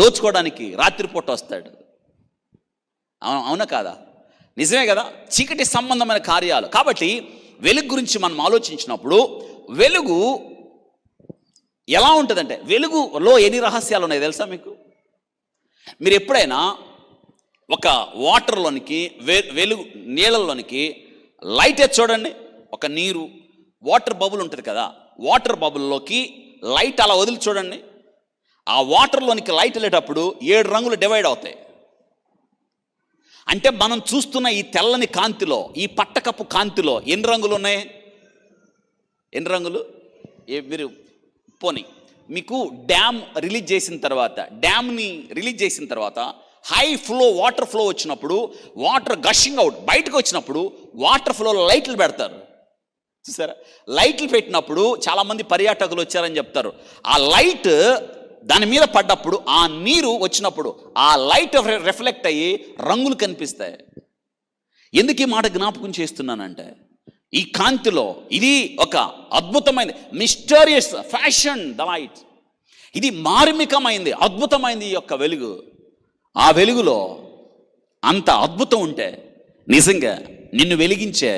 దోచుకోవడానికి రాత్రిపూట వస్తాడు. అవునా కాదా? నిజమే కదా. చీకటి సంబంధమైన కార్యాలు. కాబట్టి వెలుగు గురించి మనం ఆలోచించినప్పుడు వెలుగు ఎలా ఉంటుందంటే, వెలుగులో ఎన్ని రహస్యాలు ఉన్నాయి తెలుసా మీకు? మీరు ఎప్పుడైనా ఒక వాటర్లోనికి వెలుగు నీళ్ళల్లోనికి లైట్ వేసి చూడండి. ఒక నీరు వాటర్ బబుల్ ఉంటుంది కదా, వాటర్ బబుల్లోకి లైట్ అలా వదిలి చూడండి. ఆ వాటర్లోనికి లైట్ వెళ్ళేటప్పుడు 7 రంగులు డివైడ్ అవుతాయి. అంటే మనం చూస్తున్న ఈ తెల్లని కాంతిలో, ఈ పట్టకప్పు కాంతిలో ఎన్ని రంగులు ఉన్నాయి? ఎన్ని రంగులు? మీరు పోనీ మీకు డ్యామ్ని రిలీజ్ చేసిన తర్వాత హై ఫ్లో వాటర్ ఫ్లో వచ్చినప్పుడు, వాటర్ గషింగ్ అవుట్ బయటకు వచ్చినప్పుడు వాటర్ ఫ్లోలో లైట్లు పెడతారు. చూసారా? లైట్లు పెట్టినప్పుడు చాలామంది పర్యాటకులు వచ్చారని చెప్తారు. ఆ లైట్ దాని మీద పడ్డప్పుడు, ఆ నీరు వచ్చినప్పుడు ఆ లైట్ రిఫ్లెక్ట్ అయ్యి రంగులు కనిపిస్తాయి. ఎందుకు ఈ మాట జ్ఞాపకం చేస్తున్నానంటే, ఈ కాంతిలో ఇది ఒక అద్భుతమైన మిస్టీరియస్ ఫ్యాషన్ ద లైట్. ఇది మార్మికమైంది, అద్భుతమైంది ఈ యొక్క వెలుగు. ఆ వెలుగులో అంత అద్భుతం ఉంటే నిజంగా నిన్ను వెలిగించే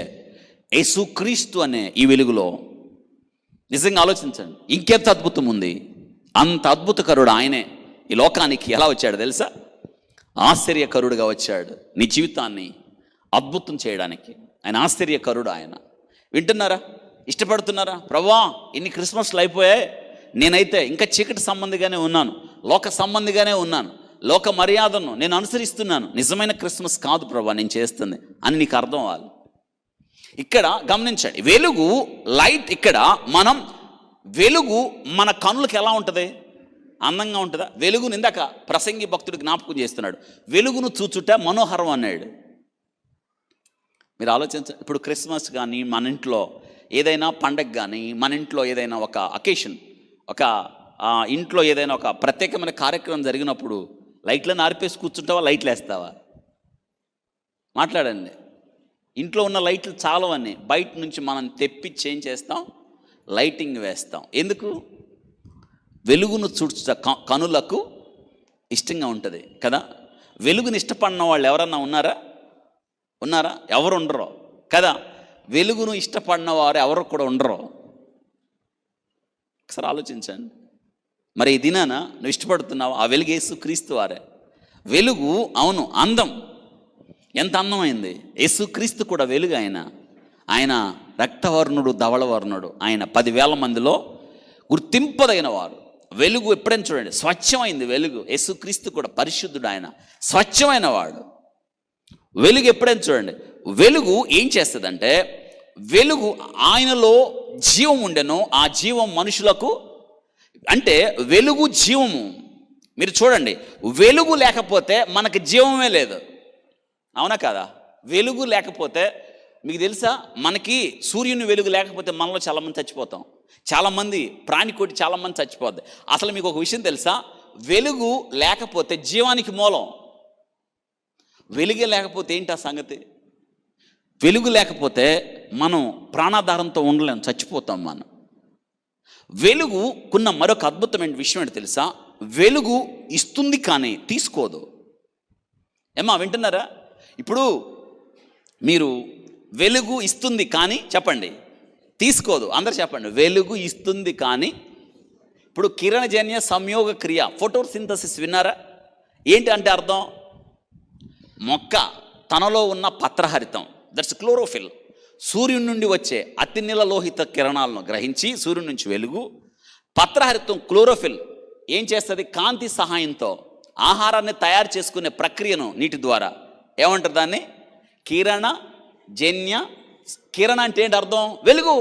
యేసుక్రీస్తు అనే ఈ వెలుగులో నిజంగా ఆలోచించండి, ఇంకెంత అద్భుతం ఉంది. అంత అద్భుతకరుడు ఆయనే ఈ లోకానికి ఎలా వచ్చాడు తెలుసా? ఆశ్చర్యకరుడుగా వచ్చాడు నీ జీవితాన్ని అద్భుతం చేయడానికి. ఆయన ఆశ్చర్యకరుడు. ఆయన వింటున్నారా? ఇష్టపడుతున్నారా? ప్రభువా ఇన్ని క్రిస్మస్లు అయిపోయాయి, నేనైతే ఇంకా చీకటి సంబంధిగానే ఉన్నాను, లోక సంబంధిగానే ఉన్నాను, లోక మర్యాదను నేను అనుసరిస్తున్నాను, నిజమైన క్రిస్మస్ కాదు ప్రభువా నేను చేస్తుంది అని నీకు అర్థం అవ్వాలి. ఇక్కడ గమనించండి, వెలుగు లైట్. ఇక్కడ మనం వెలుగు మన కనులకు ఎలా ఉంటుంది? అందంగా ఉంటుందా? వెలుగును ఇందాక ప్రసంగి భక్తుడు జ్ఞాపకం చేస్తున్నాడు, వెలుగును చూచుట మనోహరం అన్నాడు. మీరు ఆలోచించండి. ఇప్పుడు క్రిస్మస్ కానీ, మన ఇంట్లో ఏదైనా పండగ కానీ, మన ఇంట్లో ఏదైనా ఒక అకేషన్, ఒక ఇంట్లో ఏదైనా ఒక ప్రత్యేకమైన కార్యక్రమం జరిగినప్పుడు లైట్లను ఆర్పేసి కూర్చుంటావా, లైట్లు వేస్తావా? మాట్లాడండి. ఇంట్లో ఉన్న లైట్లు చాలవని బయట నుంచి మనం తెప్పించి ఏం చేస్తాం? లైటింగ్ వేస్తాం. ఎందుకు? వెలుగును చూడ కనులకు ఇష్టంగా ఉంటుంది కదా. వెలుగుని ఇష్టపడిన వాళ్ళు ఎవరన్నా ఉన్నారా? ఎవరు ఉండరు కదా. వెలుగును ఇష్టపడిన వారు ఎవరు కూడా ఉండరు. ఒకసారి ఆలోచించండి. మరి ఈ దినాన నువ్వు ఇష్టపడుతున్నావు ఆ వెలుగు యేసుక్రీస్తు వారే. వెలుగు అవును అందం, ఎంత అందమైంది. యేసుక్రీస్తు కూడా వెలుగు. ఆయన రక్తవర్ణుడు, ధవళవర్ణుడు. ఆయన 10,000 మందిలో గుర్తింపదగిన వారు. వెలుగు ఎప్పుడైనా చూడండి స్వచ్ఛమైంది వెలుగు. యేసుక్రీస్తు కూడా పరిశుద్ధుడు, ఆయన స్వచ్ఛమైన వాడు. వెలుగు ఎప్పుడైనా చూడండి, వెలుగు ఏం చేస్తుందంటే, వెలుగు ఆయనలో జీవం ఉండెను, ఆ జీవం మనుషులకు, అంటే వెలుగు జీవము. మీరు చూడండి, వెలుగు లేకపోతే మనకి జీవమే లేదు. అవునా కాదా? వెలుగు లేకపోతే, మీకు తెలుసా, మనకి సూర్యుని వెలుగు లేకపోతే మనలో చాలామంది చచ్చిపోతాం. చాలామంది ప్రాణికోటి చాలామంది చచ్చిపోద్ది. అసలు మీకు ఒక విషయం తెలుసా? వెలుగు లేకపోతే జీవానికి మూలం. వెలుగే లేకపోతే ఏంటి ఆ సంగతి? వెలుగు లేకపోతే మనం ప్రాణాధారంతో ఉండలేం, చచ్చిపోతాం మనం. వెలుగుకున్న మరొక అద్భుతమైన విషయం ఏంటి తెలుసా? వెలుగు ఇస్తుంది కానీ తీసుకోదు. ఏమా వింటున్నారా? ఇప్పుడు మీరు వెలుగు ఇస్తుంది కానీ చెప్పండి తీసుకోదు. అందరు చెప్పండి, వెలుగు ఇస్తుంది కానీ. ఇప్పుడు కిరణజన్య సంయోగ క్రియ, ఫోటోసింథసిస్ విన్నారా? ఏంటి అంటే అర్థం, మొక్క తనలో ఉన్న పత్రహరితం, దట్స్ క్లోరోఫిల్, సూర్యుడి నుండి వచ్చే అతి నీలలోహిత కిరణాలను గ్రహించి, సూర్యుడి నుంచి వెలుగు, పత్రహరితం క్లోరోఫిల్ ఏం చేస్తుంది? కాంతి సహాయంతో ఆహారాన్ని తయారు చేసుకునే ప్రక్రియను నీటి ద్వారా ఏమంటారు దాన్ని? కిరణ జన్య. కిరణ అంటే ఏంటి అర్థం? వెలుగు.